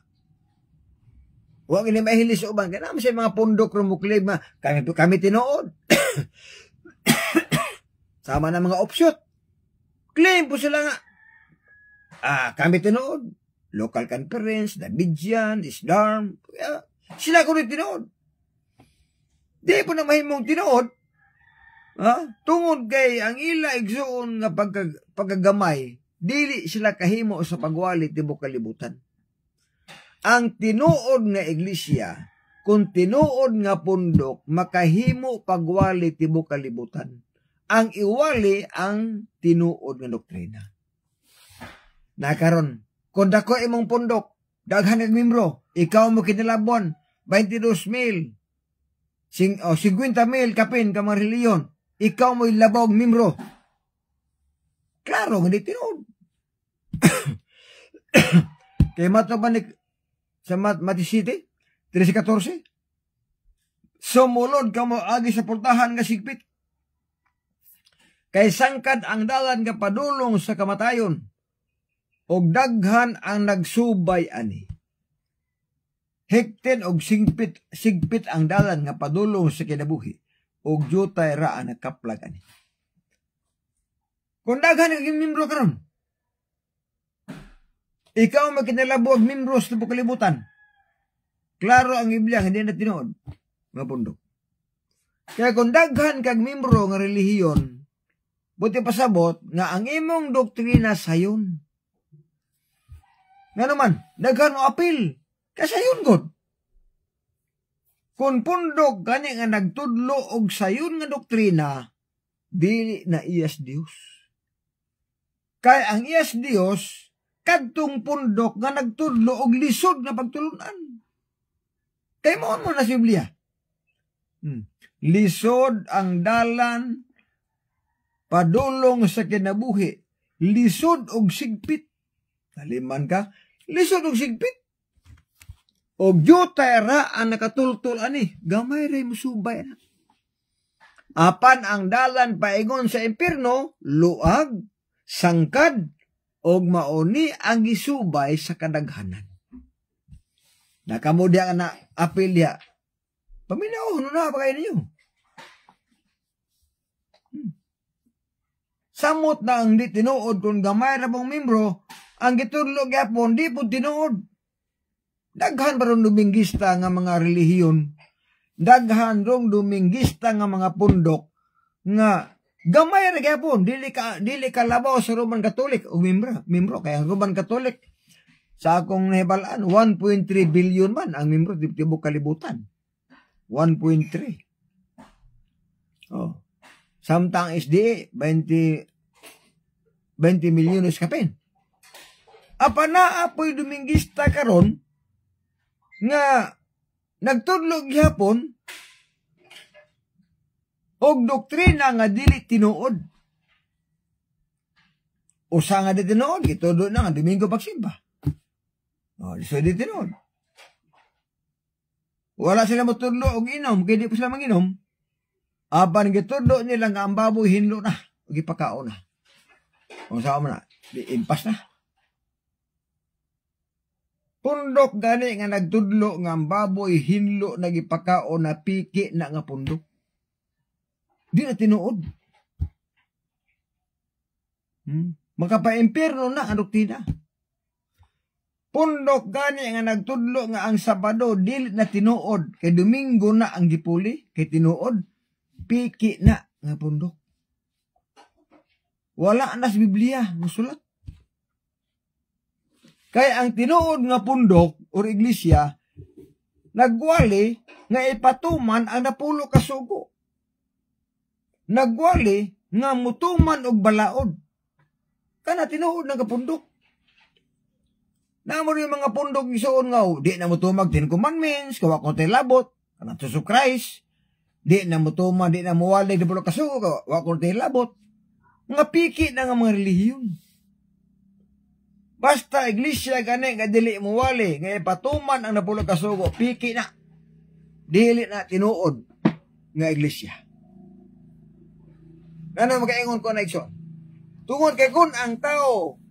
Wa gini mahilis uban kay naman sa mga pundok rumuklib nga kami tinuod. Sama na mga opsyot. Claim po sila nga. Kami tinuod. Local conference, Davidyan, Isdarm. Sila ko rin tinuod. Di po na mahimong tinuod. Tungod kay ang ila igsuon nga pagkagamay, dili sila kahimo sa pagwali tibok kalibutan. Ang tinuod nga iglesia, kung tinuod nga pundok, makahimo pagwali tibok kalibutan. Ang iwali ang tinuod nga doktrina. Nakaron, kung dako imong pundok, daghan kag membro, ikaw mo kinalabon, 22,000, 50,000 kapin ka mga reliyon, ikaw mo ilabog membro. Klaro, hindi tinuod. Kaya matabanik sa Mati City, 13-14, sumulod ka mo agi sa pultahan nga sigpit. Kay sangkad ang dalan nga padulong sa kamatayon, og daghan ang nagsubay ani. Hekten og sigpit ang dalan nga padulong sa kinabuhi, og jutay ra ang nakaplag ani. Kung daghan ang membro karon, ikaw makinalabo og membro sa kalibutan. Klaro ang Biblia, hindi na tinuod nga pundok. Kaya kung daghan kag membro nga relihiyon, buti pasabot nga ang imong doktrina sayon. Nga naman, daghan mo apil, kasayon god. Kung pundok gani nga nagtudlo og sayon nga doktrina, dili na iyas Dios. Kaya ang iyas Dios, kadtong pundok nga nagtudlo og lisod nga pagtulunan. Kay mo na sa Biblia. Lisod ang dalan padulong sa kinabuhi, lisod og sigpit. Kaliman ka, lisod og sigpit. Og jutay ra ang nakatultol ani, gamay ray musubay na. Apan ang dalan paingon sa impierno, luag, sangkad, og mauni ang gisubay sa kadaghanan. Nakamudya na apilya. Paminaw, na pa kayo ninyo. Samot na ang di tinuod kung gamay na pong membro, ang gitudlo gyapon di po tinuod. Daghan pa ron duminggista nga mga relihiyon, daghan rong duminggista nga mga pundok, nga gamay na gyapon, dili ka labaw sa Roman Catholic o membro, kaya Roman Catholic, sa akong nahibalaan, 1.3 billion man ang membro tibok kalibutan. 1.3. Samtang SDA, 20 milyones kapin. Apa na apoy duminggista karon nga nagtudlog gyapon og doktrina nga dili tinuod. Usa nga di tinuod, gitudlo na nga Domingo pagsimba. So di tinuod. Wala sila matudlo og inom, kaya di po sila manginom. Apan gitudlo nila nga ang baboy hinlo na, og ipakao na. Kung saan mo na, di impas na. Pundok gani nga nagtudlo nga ang baboy hinlo nagipakao na piki na nga pundok. Di na tinuod. Makapa-impierno na ang doktrina. Pundok gani nga nagtudlo nga ang Sabado dili na tinuod, kay Domingo na ang gipuli, kay tinuod, piki na nga pundok. Wala na sa Biblia musulat. Kaya ang tinuod nga pundok o iglesia, nagwali nga ipatuman ang napulo ka sugo. Nagwali nga mutuman og balaod. Kana tinuod nga pundok. Namo yung mga pundok isuon nga, di na mutumag 10 commandments, kawa ko tayo labot, kanang to Christ, di na mutuman, di na muwalay na pulo ka sugo, kawa ko tayo labot. Nga piki na nga mga relihiyon. Basta iglesia gani nga dili muwali, nga ipatuman ang napulo ka sugo, piki na. Dili na tinuod nga iglesia. Ano makaingon ko na ikson? Tungod kay kun ang tao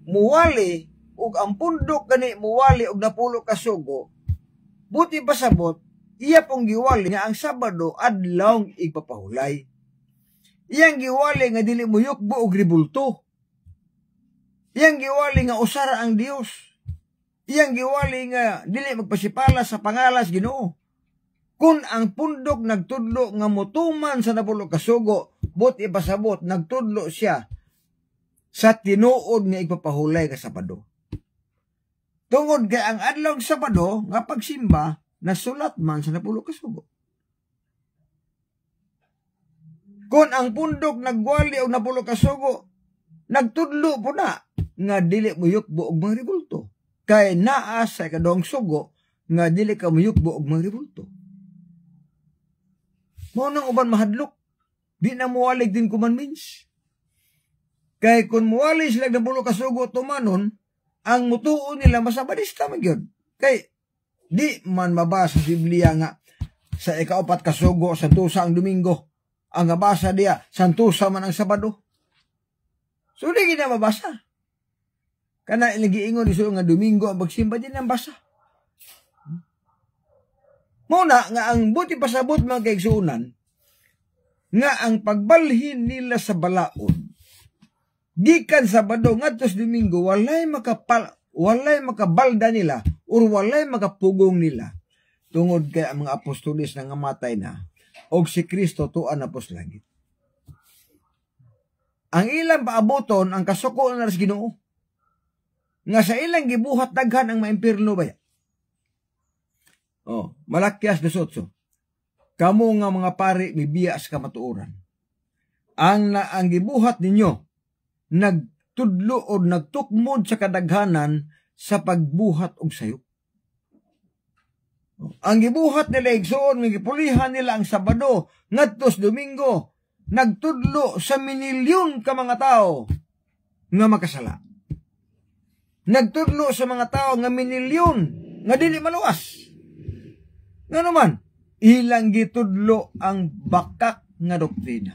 muwali ug ang pundok gani muwali og napulo ka sugo, buti pasabot iya pong giwali nga ang Sabado adlawng igpapahulay. Iyang giwali nga dili muyukbo og ribulto. Iyang giwali nga usara ang Dios. Iyang giwali nga dili magpasipala sa pangalas Ginoo. Kung ang pundok nagtudlo nga mutuman sa napulo ka sugo, but ipasabot, nagtudlo siya sa tinuod nga ipapahulay ka Sabado. Tungod kay ang adlaw Sabado nga pagsimba, nasulat man sa napulo ka sugo. Kung ang pundok nagwali o napulo ka sugo, nagtudlo po na nga dili muyukbo og mga ribulto. Kay naa sa ikadong sugo nga dili ka muyukbo og mga ribulto. Mo nang uban mahadlok, di na muwalig din commandments. Kay kung muwalig sila napulo ka sugo tumanon, ang mutuo nila masabadista man gyud. Kay di man mabasa sa Biblia nga sa ikaapat ka sugo santusa ang Domingo. Ang nabasa diya santusa man ang Sabado. So di gina mabasa. Kana ilang giingon iso nga Domingo ang pagsimba din ang basa. Muna nga ang buti pasabot mga kaigsuunan nga ang pagbalhin nila sa balaod gikan Sabado ngadto sa Domingo walay makabalda nila or walay makapugong nila tungod kay ang mga apostolis nga namatay na og si Kristo tuan na pos langit. Ang ilang paaboton ang kasuko na sa Ginoo nga sa ilang gibuhat daghan ang maimpirno ba? Malakyas 18. Kamo nga mga pari mibiya sa kamatuoran. Ang gibuhat ninyo nagtudlo o nagtukmod sa kadaghanan sa pagbuhat og sayop. Ang gibuhat nila igsoon nga gipulihan nila ang Sabado ngadto sa Domingo nagtudlo sa minilyon ka mga tao nga makasala. Nagtudlo sa mga tao nga minilyon nga dili maluwas. Nga naman, ilang gitudlo ang bakak nga doktrina.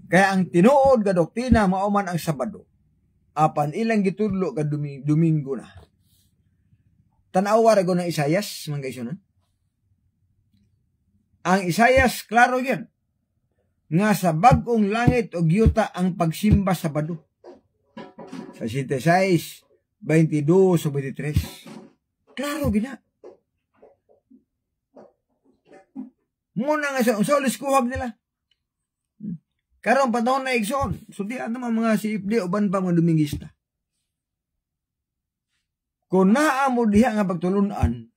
Kaya ang tinuod nga doktrina mauman ang Sabado. Apan ilang gitudlo ka Domingo na. Tanawa ra ng Isayas, mga kaisunan. Ang Isayas, klaro yan. Nga sa bagong langit o yuta ang pagsimba Sabado. Sa 66, 22, 23. Klaro gina. Muna nga sa ulis kuhag nila. Karon panahon na igsoon. So di naman mga CFD uban pa mga Domingista. Kung naa mo diha nga pagtulunan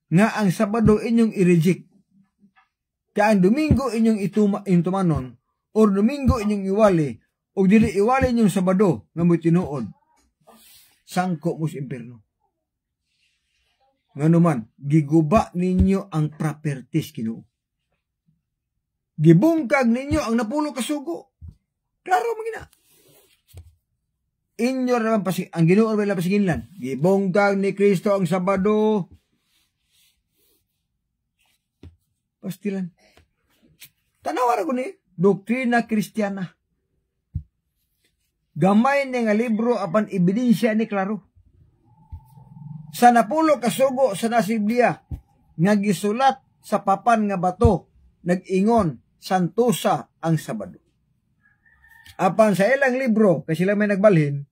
nga ang Sabado inyong i-reject. Kaya ang Domingo inyong itumanon or Domingo inyong iwali o dili iwali inyong Sabado nga mo tinuod. Sangko mo sa impierno. Nga naman, giguba ninyo ang properties Ginoo. Gibungkag ninyo ang napulo ka sugo. Klaro magina. Inyo naman ang Ginoo wala pasiginlan. Gibungkag ni Kristo ang Sabado. Pastilan. Tanawara ko ni doktrina Kristiyana. Gamay ni nga libro apan ebidensya ni klaro. Sa napulo ka sugo sa Biblia nga gisulat sa papan nga bato nag-ingon santusa ang Sabado. Apan sa ilang libro kasi sila may nagbalhin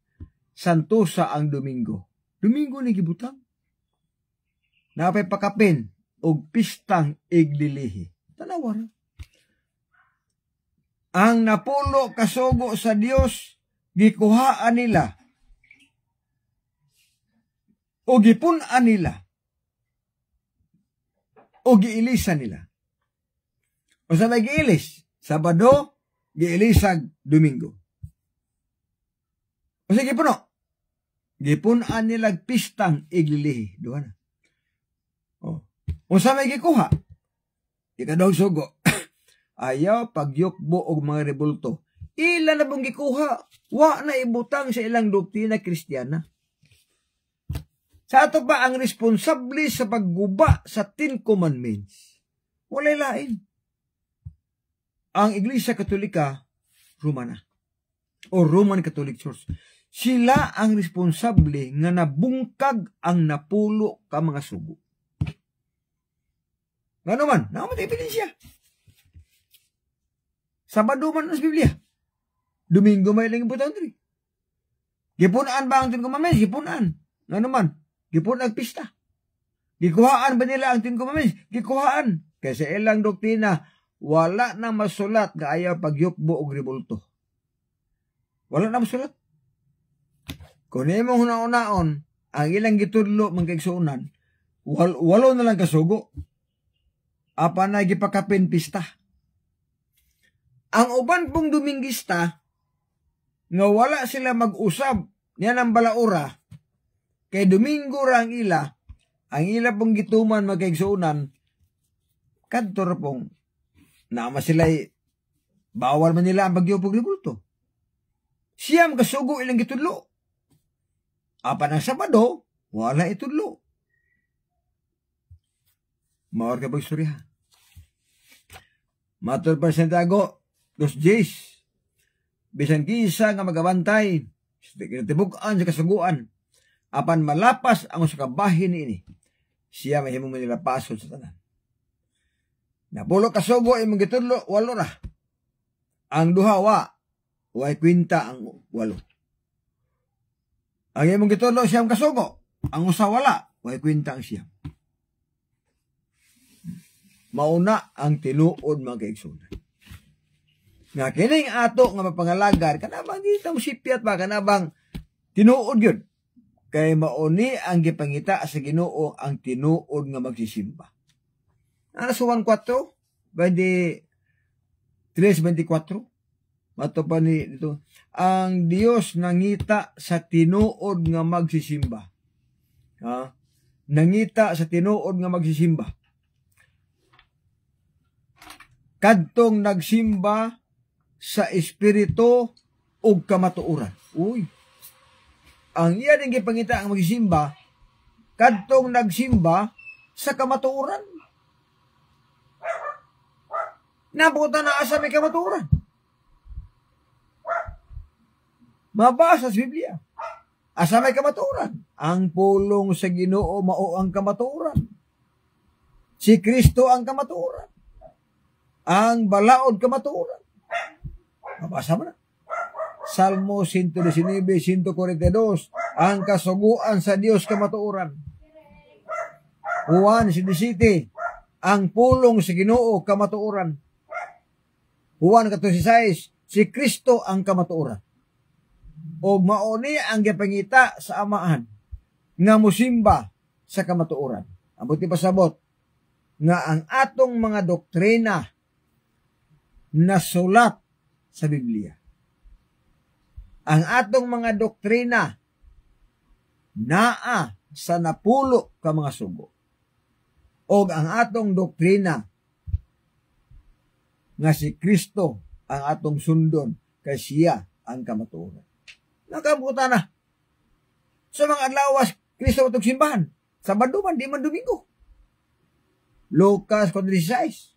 santusa ang Domingo. Domingo ni gibutang. Napay pakapin og pistang iglilihi. Tanawara. Ang napulo ka sugo sa Dios gikuhaan nila o gipunan nila o giilisan nila. O sa may giilis, Sabado, giilisag, Domingo. O sa gipuno, gipunan nila pistang iglilihi. Duha na. O sa may gikuha, ikadong sugo, ayaw pagyukbo og mga rebulto. Ila na bang gikuha, wa na ibutang sa ilang doktrina Kristiyana. Sa ato pa ang responsable sa pagguba sa 10 Commandments. Walay lain. Ang Iglesia Katolika, Romana. O Roman Catholic Church. Sila ang responsable nga nabungkag ang napulo ka mga sugo. Nga naman, naman ebidensya. Sabado man sa Biblia. Domingo may lang ibutang diri. Gipunaan ba ang 10 Commandments? Gipunaan. Nga naman, gipon nagpista. Gikuhaan ba nila ang 10 Commandments? Gikuhaan. Kasi ilang doktrina, wala na masulat nga ayaw pagyukbo o ribulto. Wala na masulat. Kung imong hunaon-naon, ang ilang gitudlo mangkaigsuunan, walo na lang kasugo. Apa na gipakapin pista. Ang uban pong Dominguista, nga wala sila mag-usab niya ng balaura, kay Domingo ra ang ila pong gituman magkaigsuunan, kadto pong naama sila'y bawal man nila ang pagyupog ribulto. Siyam kasugo ilang gitudlo. Apa ng Sabado, wala itudlo. Mawar ka pagstorya. Matur pa Santiago, dos J's. Bisan kisa nga magabantay, tibukan sa kasuguan, apan malapas ang sa kabahin ini, siya may himong manilapason sa tanan. Napulo kasugo imong gitudlo, walo ra. Ang duha way kwinta ang walo. Ang imong gitudlo siyam kasugo, ang usa wala, way kwinta ang siyam. Mauna ang tinuod mga kaigsunan. Nga kining ato nga mapangalagar, kanabang di ta musipyat ba, kanabang tinuod yun. Kay mauni ang gipangita sa Ginoo ang tinuod nga magsisimba. Ano sa 1:4? 3:24? Mato pa ni dito. Ang Dios nangita sa tinuod nga magsisimba. Ha? Nangita sa tinuod nga magsisimba. Kadtong nagsimba sa espiritu ug kamatuoran. Uy. Ang iya din gipangita ang magsimba kadtong nagsimba sa kamatuoran. Nabuta na asa may kamatuoran. Mabasa sa Biblia. Asa may kamatuoran? Ang pulong sa Ginoo mao ang kamatuoran. Si Kristo ang kamatuoran. Ang balaod kamatuoran. Mabasa mo na. Salmo 119, 142, ang kasuguan sa Dios kamatuoran. Juan 17, ang pulong sa Ginoo kamatuoran. Juan 14:6, si Kristo ang kamatuoran. O mauni ang gipangita sa amahan nga musimba sa kamatuoran. Ang buti pasabot nga ang atong mga doktrina nasulat sa Biblia. Ang atong mga doktrina naa sa napulo ka mga sugo. O ang atong doktrina nga si Kristo ang atong sundon kay siya ang kamatuoran. Nakabuta na. Sa mga adlawas, Kristo atong simbahan. Sabado man, di man Domingo. Lucas 4:16.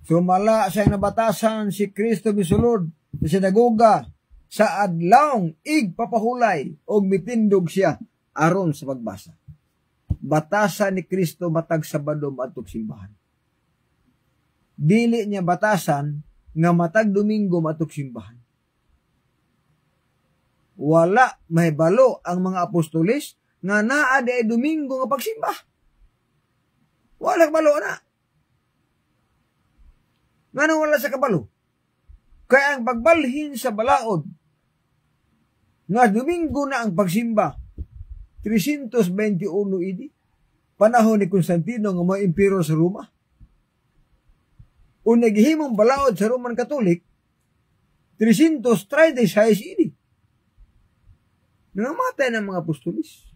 Sumala siyang nabatasan si Kristo misulod sa sinagoga sa adlawng igpapahulay og mitindog siya aron sa pagbasa. Batasan ni Kristo matag Sabado adtong simbahan. Dili niya batasan nga matag Domingo matag simbahan. Wala mahibalo ang mga apostoles nga naa di ay Domingo nga pagsimba. Wala kabalo na. Ngano wala sa kabalo? Kaya ang pagbalhin sa balaod nga Domingo na ang pagsimba 321 AD, panahon ni Constantino nga mga emperor sa Roma. O naghihimong balaod sa Roman Catholic 336 AD. Nangamatay ng mga apostolis.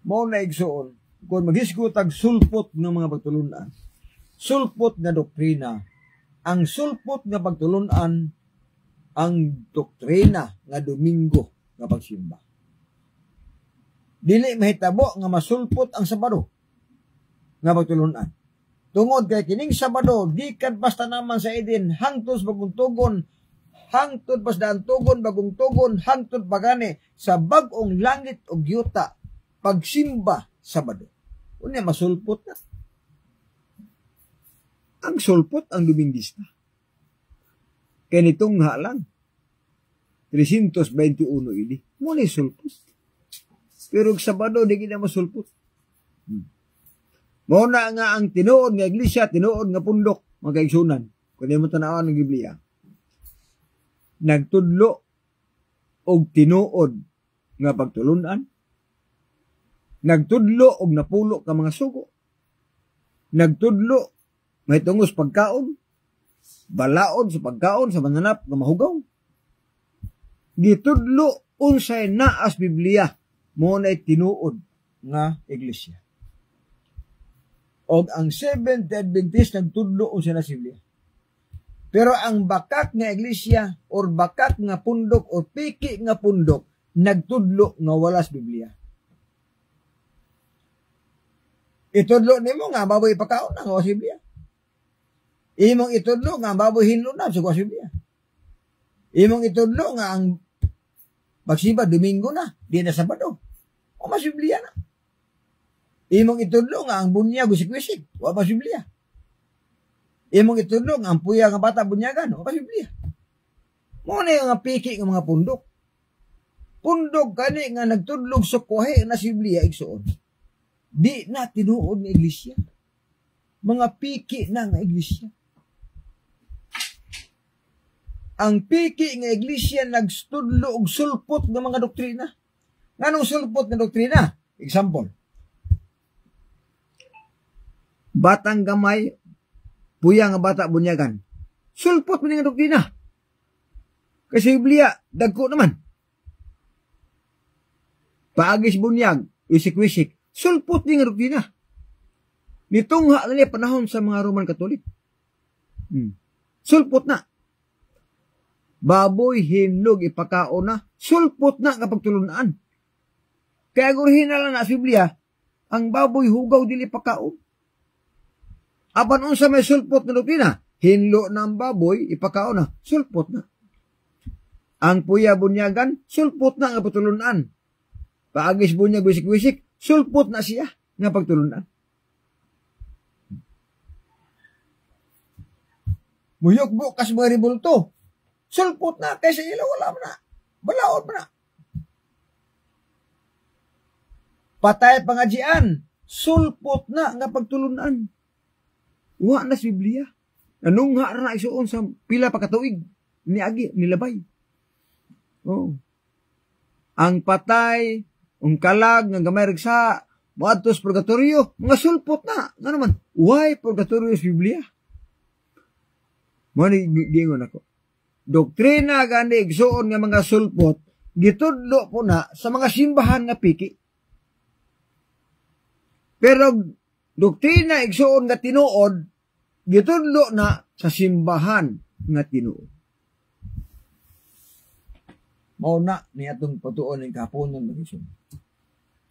Mao na igsoon kung maghisgotag sulpot ng mga pagtulunan. Sulpot na doktrina. Ang sulpot nga pagtulunan ang doktrina nga Domingo nga pagsimba. Dili mahitabo nga masulpot ang Sabado nga pagtulunan. Tungod kay kining Sabado gikan basta naman sa Eden hangtod sa bagong tugon, hangtod pas daan tugon bagong tugon, hangtod pagani sa bag-ong langit ug yuta pagsimba Sabado. Unya masulpot na. Ang sulpot ang Dominguista. Kaya nitong nga lang 321 ini. Muna sulpot. Pero Sabado, di kita masulpot. Mauna nga ang tinuod nga iglesia, tinuod nga pundok, mga kaigsunan. Kung di mo tanawan ng Biblia. Nagtudlo og tinuod nga pagtulunan. Nagtudlo og napulo ka mga sugo. Nagtudlo may tungos pagkaon. Balaod sa pagkaon sa mananap nga mahugaw. Gitudlo unsay naas Biblia mo na tinuod nga iglesia. Og ang Seventh Adventist nagtudlo unsay na Biblia. Pero ang bakak nga iglesia or bakak nga pundok or piki nga pundok nagtudlo nga wala sa Biblia. Itudlo nimo nga baboy pagkaon na nga sa Biblia. Imong itudlo nga baboy hinlo na sa Biblia. Imong itudlo nga ang magsimba Domingo na, di na Sabado. O mas Biblia na. Imong itudlo nga ang bunyag wisik-wisik, o mas Biblia. Imong itudlo nga ang puya nga bata bunyagan, o mas Biblia. Mo na yung piki ng mga pundok. Pundok kani nga nagtudlog sa kuhe na Biblia igsuon. Di na tinuod ng iglesia. Mga piki na nga iglesia. Ang piki nga iglesia nagstudlo og sulpot ng mga doktrina. Nganong sulpot nga doktrina? Example. Batang gamay, puya nga bata bunyagan. Sulpot man nga doktrina. Kasi Biblia, dagko naman. Paagis bunyag, wisik-wisik. Sulpot din nga doktrina. Nitungha na niya panahon sa mga Roman Katolik. Sulpot na. Baboy, hinlog, ipakao na. Sulpot na kapag tulunan. Kaya gurihin na lang na sa Biblia, ang baboy hugaw dili pakao. Apan unsa may sulpot na doktrina, hinlo na ang baboy, ipakao na. Sulpot na. Ang puya bunyagan, sulpot na nga patulunan. Paagis bunyag, wisik-wisik, sulpot na siya nga pagtulunan. Muyok kas mga ribulto. Sulpot na, kaysa ilaw, wala mo na. Balaod mo na. Patay pangadjian, sulpot na nga pagtulunan. Wa na sa Biblia. Nanungha na isuon sa pila pa katuig. Niagi, nilabay. Oh. Ang patay, ang kalag, nga gamay rigsa, maadtos purgatorio, mga sulpot na. Nga naman, why purgatorio sa Biblia? Mani, gingon ako. Doktrina gani igsuon nga mga sulpot, gitudlo po na sa mga simbahan nga piki. Pero doktrina igsuon nga tinuod, gitudlo na sa simbahan nga tinuod. Mao na ni atong patuon ng kapunon ng Isun.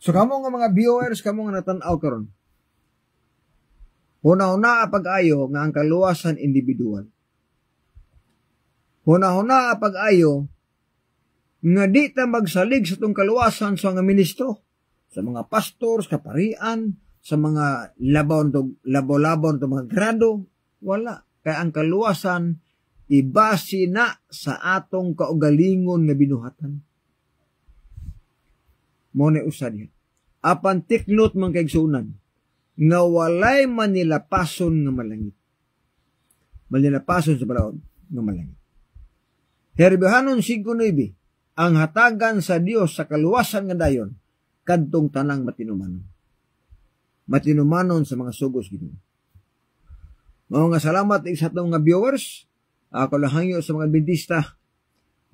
So kamo nga mga viewers, kamo nga natanaw karon. Huna-huna pag-ayo nga ang kaluwasan individual. Huna-huna pag-ayo nga di ta magsalig sa tong kaluwasan sa mga ministro, sa mga pastors, kaparian, sa mga labaw-labaw to mga grado, wala. Kaya ang kaluwasan ibasi na sa atong kaugalingon nga binuhatan. Mo na usad yan. Apan tiknot man kaigsunan nga walay manilapason nga malangit. Manilapason sa balaod nga malangit. Herbehanon 5:9, ang hatagan sa Dios sa kaluwasan nga dayon kadtong tanang matinumanon. Matinumanon sa mga sugos Ginoo. Mao nga salamat sa atong mga viewers. Ako lang hangyo sa mga Adventista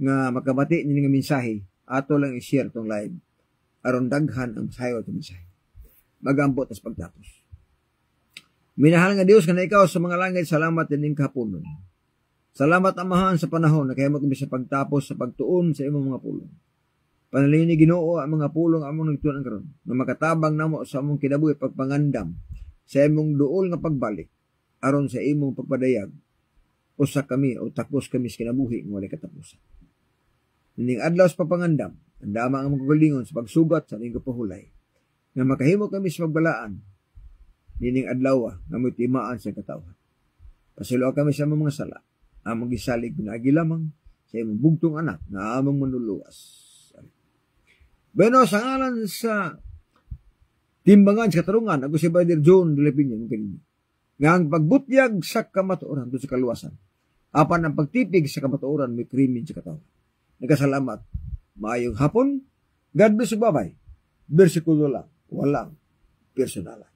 nga makabati ni nga mensahe. Ato lang i-share tong live aron daghan ang sayo atong mensahe. Magambot as pagtapos. Minahal nga Dios kana ikaw sa mga langit, salamat dining kahaponon. Salamat Amahan sa panahon na kaya mo kami sa pagtapos sa pagtuon sa imong mga pulong. Panalini Ginoo ang mga pulong among nagtuon karon na makatabang namo sa among kinabuhi pagpangandam sa imong duol nga pagbalik aron sa imong pagpadayag usa kami o takos kami sa kinabuhi nga walay katapusan. Ning adlaw sa pagpangandam, andama ang among kagalingon sa pagsugat sa aming kapahulay nga makahimo kami sa pagbalaan nining adlaw nga may timaan sa katawhan. Pasilo kami sa among mga sala. Among gisalig pinagi lamang sa imong bugtong anak na among manluluwas. Bueno, sa ngalan sa timbangan sa katarungan, ako si Brother John de la Piña, nga ang pagbutyag sa kamatuoran doon sa kaluwasan. Apan ang pagtipig sa kamatuoran may krimen sa katawan. Nagkasalamat. Maayong hapon. God bless you, bye-bye. Versikulo lang. Walang personalan.